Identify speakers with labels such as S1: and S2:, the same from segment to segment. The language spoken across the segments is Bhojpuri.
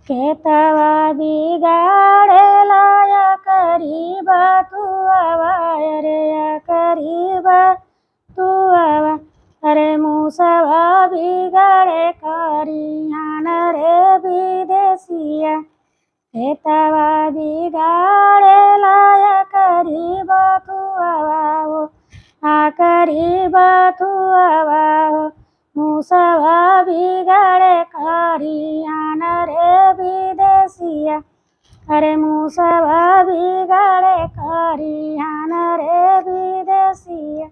S1: खेतवा बिगाड़े लाया करीबा तू आवा रे करीबा तू आवा। अरे मूसवा बिगाड़े करियान रे विदेशिया। खेतवा बिगाड़े लाया करीबा तू आवा हो करीबा तू आवा हो। मूसवा बिगाड़े करियान रे विदेशिया। अरे मूसवा बिगाड़े करियान रे विदेशिया।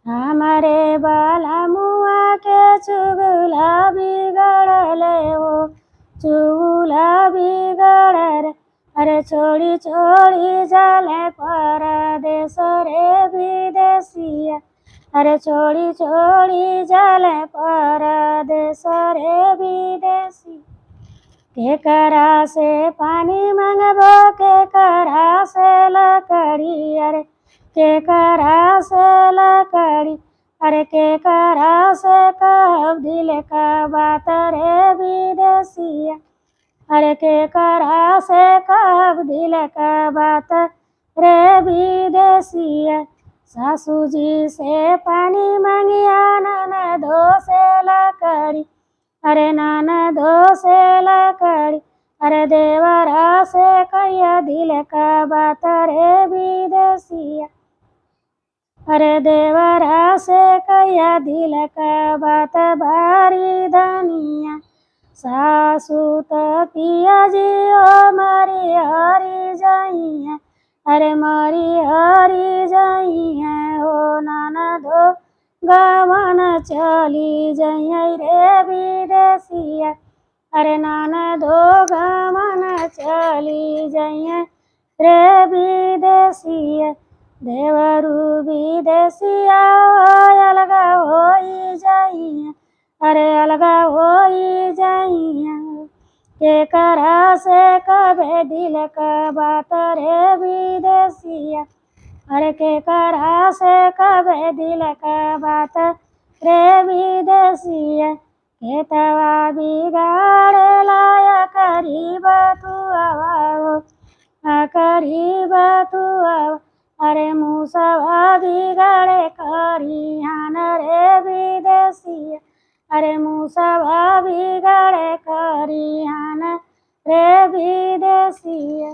S1: हमारे बाला मुआ के चुगला बिगड़ले हो चुगला बिगड़। अरे छोड़ी छोड़ी जाले परदेश रे विदेशिया। अरे छोड़ी छोड़ी जाले परदेश रे विदेशी। के करा से पानी मंगबो के करा से लकड़ी। अरे के करा से लकड़ी। अरे के करा से कब दिल का बात रे विदेशिया। अरे के करा से कब दिल का बात रे विदेशिया। सासू जी से पानी मंगिया ननदो से लकड़ी। अरे ननदो से लकड़ी। अरे देवरा से कहिया दिल का बात रे विदेशिया। अरे देवरा से कहिया दिल का बात भारी धनिया। सासू तो पिया जी ओ मारी हरी जाइए। अरे मारी हरी जाइए हो ननदो गवन चली जाइए रे विदेशिया। अरे ननदो गवन चली जाइए रे विदेशिया। देवरू विदेशिया अलगा होई जाइए। अरे अलगा होई जाइए। के करा से कबे दिल का बात रे विदेशिया। अरे के करा से कबे दिल का बात रे विदेशिया। खेतवा बिगाड़े लाया करीबा तू आवा हो करीबा तू आवा। अरे मूसवा बिगाड़े करियान रे विदेशिया। अरे मूसवा बिगाड़े करियान रे विदेशिया।